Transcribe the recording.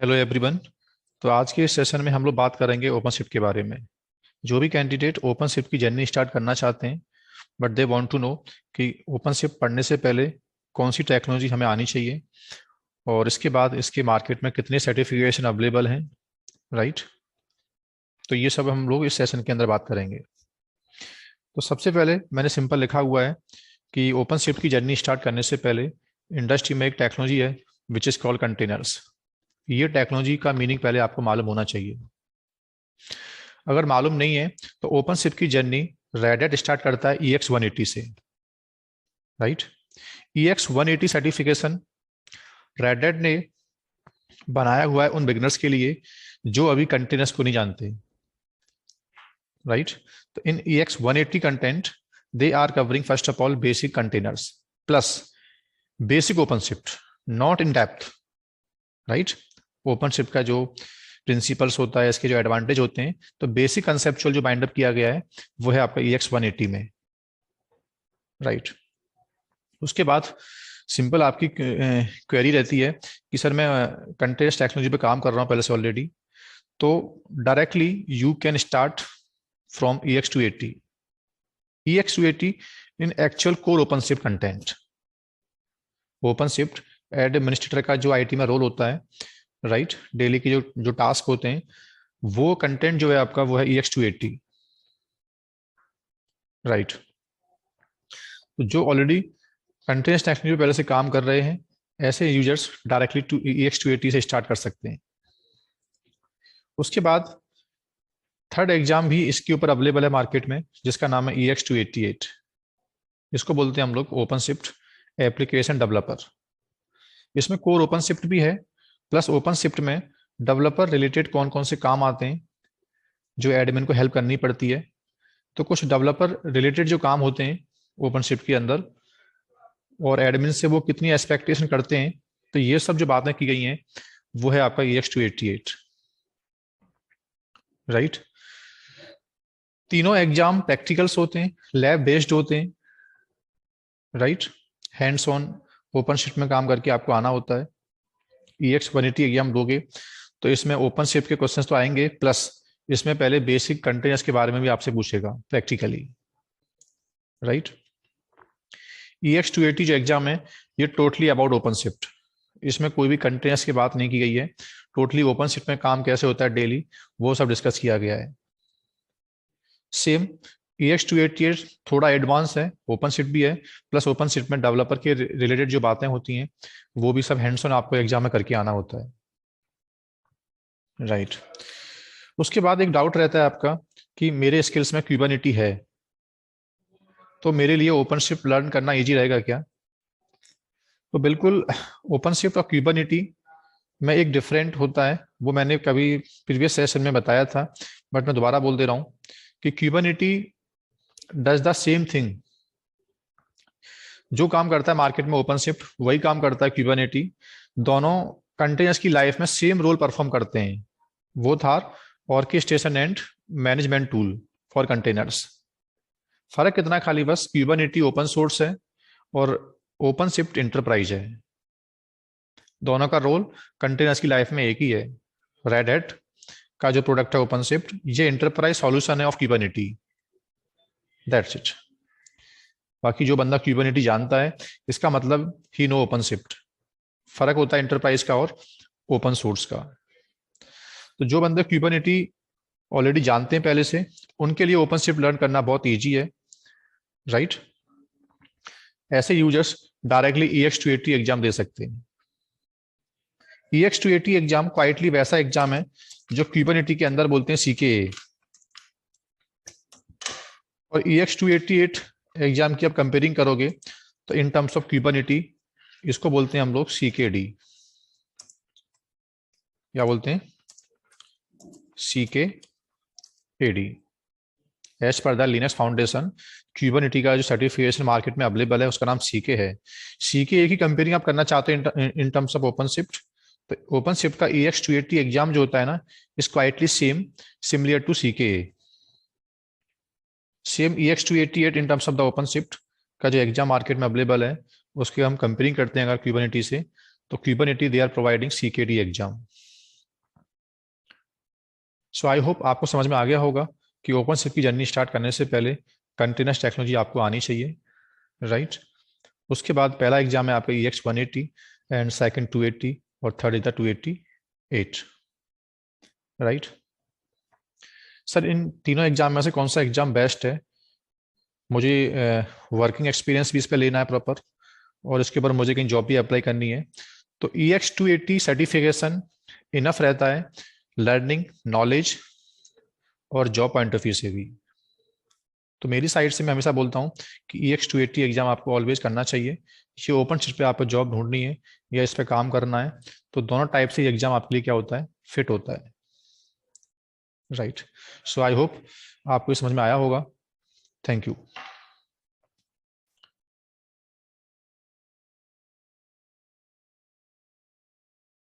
Hello everyone. तो आज के इस सेशन में हम लोग बात करेंगे ओपन शिफ्ट के बारे में। जो भी कैंडिडेट ओपन शिफ्ट की जर्नी स्टार्ट करना चाहते हैं but they want to know कि ओपन शिफ्ट पढ़ने से पहले कौन सी टेक्नोलॉजी हमें आनी चाहिए और इसके बाद इसके मार्केट में कितने सर्टिफिकेशन अवेलेबल हैं, राइट। तो ये सब हम लोग इस सेशन के अंदर बात करेंगे। तो सबसे पहले मैंने सिंपल लिखा हुआ है कि ओपन शिफ्ट की जर्नी स्टार्ट करने से पहले इंडस्ट्री में एक टेक्नोलॉजी है विच इज़ कॉल्ड कंटेनर्स। ये टेक्नोलॉजी का मीनिंग पहले आपको मालूम होना चाहिए। अगर मालूम नहीं है तो ओपन शिफ्ट की जर्नी रेड हैट स्टार्ट करता है EX180 से, right. EX180 certification red hat ने बनाया हुआ है उन बिगनर्स के लिए जो अभी कंटेनर्स को नहीं जानते, राइट। तो इन EX180 content they are covering first of all basic containers plus basic open shift, not in depth, right. Open shift का जो प्रिंसिपल्स होता है, इसके जो एडवांटेज होते हैं, तो बेसिक कंसेप्चुअल जो बाइंड अप किया गया है वो है आपका EX180 में, राइट। उसके बाद सिंपल आपकी क्वेरी रहती है कि सर मैं कंटेनर्स टेक्नोलॉजी पे काम कर रहा हूँ पहले से ऑलरेडी, तो directly you can start from EX280। EX280 in actual core open shift content. Open shift administrator का जो IT में रोल होता है, राइट, डेली के जो जो टास्क होते हैं, वो कंटेंट जो है आपका वो है EX280, राइट। तो जो ऑलरेडी कंटेंट टेक्नोलॉजी पहले से काम कर रहे हैं, ऐसे यूजर्स डायरेक्टली टू EX280 से स्टार्ट कर सकते हैं। उसके बाद थर्ड एग्जाम भी इसके ऊपर अवेलेबल है मार्केट में, जिसका नाम है EX288। इसको बोलते हैं हम लोग ओपन शिफ्ट एप्लीकेशन डेवलपर। इसमें कोर ओपन शिफ्ट भी है प्लस ओपन शिफ्ट में डेवलपर रिलेटेड कौन कौन से काम आते हैं जो एडमिन को हेल्प करनी पड़ती है। तो कुछ डेवलपर रिलेटेड जो काम होते हैं ओपन शिफ्ट के अंदर और एडमिन से वो कितनी एक्सपेक्टेशन करते हैं, तो ये सब जो बातें की गई हैं वो है आपका EX288, राइट। तीनों एग्जाम प्रैक्टिकल्स होते हैं, लैब बेस्ड होते हैं, right. Hands on open shift में काम करके आपको आना होता है। EX180 एग्जाम दोगे तो इसमें ओपन शिफ्ट के क्वेश्चंस तो आएंगे प्लस इसमें पहले बेसिक कंटेनर्स के बारे में भी आपसे पूछेगा प्रैक्टिकली, राइट। EX280 जो एग्जाम है ये टोटली अबाउट ओपन शिफ्ट। इसमेमें कोई भी कंटेनर्स की बात नहीं की गई है, टोटली ओपन शिफ्ट में काम कैसे होता है डेली वो सब डिस्कस किया गया है। सेम EX288 थोड़ा एडवांस है, ओपन शिफ्ट भी है प्लस ओपन शिफ्ट में डेवलपर के रिलेटेड जो बातें होती हैं वो भी सब हैंड्स ऑन आपको एग्जाम में करके आना होता है, राइट। उसके बाद एक डाउट रहता है आपका कि मेरे स्किल्स में क्यूबरनेटी है तो मेरे लिए ओपन शिफ्ट लर्न करना इजी रहेगा क्या। तो बिल्कुल, ओपन शिफ्ट और क्यूबरनेटी में एक डिफरेंट होता है, वो मैंने कभी प्रीवियस सेशन में बताया था बट मैं दोबारा बोल दे रहा हूँ कि क्यूबरनेटी डज द सेम थिंग। जो काम करता है मार्केट में ओपन शिफ्ट वही काम करता है क्यूबरनेटी। दोनों कंटेनर्स की लाइफ में सेम रोल परफॉर्म करते हैं। वो था orchestration and management tool for containers. फर्क कितना खाली बस क्यूबरनेटी ओपन सोर्स है और ओपन शिफ्ट इंटरप्राइज है। दोनों का रोल कंटेनर्स की लाइफ में एक ही है। रेड हैट का जो प्रोडक्ट है ओपन शिफ्ट, ये इंटरप्राइज सॉल्यूशन है ऑफ क्यूबरनेटी, दैट्स इट। बाकी जो बंदा क्यूबरनेटी जानता है इसका मतलब ही नो ओपन शिफ्ट। फर्क होता है इंटरप्राइज का और ओपन सोर्स का। तो जो बंदे क्यूबरनेटी ऑलरेडी जानते हैं पहले से, उनके लिए ओपन शिफ्ट लर्न करना बहुत ईजी है, राइट। ऐसे यूजर्स डायरेक्टली EX280 एग्जाम दे सकते हैं। EX280 एग्जाम क्वाइटली वैसा एग्जाम है जो क्यूबरनेटी के अंदर बोलते हैं CKA। और EX288 एग्जाम की आप कंपेयरिंग करोगे तो इन टर्म्स ऑफ क्यूबरनेटी इसको बोलते हैं हम लोग CKD। क्या बोलते हैं? CKAD। As per the Linux foundation, Kubernetes का जो सर्टिफिकेशन मार्केट में अवेलेबल है उसका नाम CK है। CKA की कंपेयरिंग आप करना चाहते हैं in terms of open shift, तो ओपन शिफ्ट का EX280 एग्जाम जो होता है ना, is quietly same, similar to CKA। Same EX288 in terms of the open shift का जो एग्जाम मार्केट में अवेलेबल है उसके हम कंपेयरिंग करते हैं अगर क्यूबरनेटी से, तो Kubernetes they are providing CKD exam. So I hope आपको समझ में आ गया होगा कि ओपन शिफ्ट की जर्नी स्टार्ट करने से पहले कंटिन्यूस टेक्नोलॉजी आपको आनी चाहिए, राइट। उसके बाद पहला एग्जाम है आपका EX 180 एंड सेकंड 280 और third is the 288, right. Sir इन तीनों एग्जाम में से कौन सा एग्जाम बेस्ट है? मुझे वर्किंग एक्सपीरियंस भी इस पर लेना है प्रॉपर, और इसके ऊपर मुझे कहीं जॉब भी अप्लाई करनी है। तो EX 280 सर्टिफिकेशन इनफ रहता है लर्निंग, नॉलेज और जॉब पॉइंट ऑफ व्यू से भी। तो मेरी साइड से मैं हमेशा बोलता हूँ कि EX 280 एग्जाम आपको ऑलवेज करना चाहिए। ये ओपन शिफ्ट पे आपको जॉब ढूंढनी है या इस पे काम करना है, तो दोनों टाइप से एग्जाम आपके लिए क्या होता है, फिट होता है, राइट। सो आई होप आपको समझ में आया होगा। Thank you.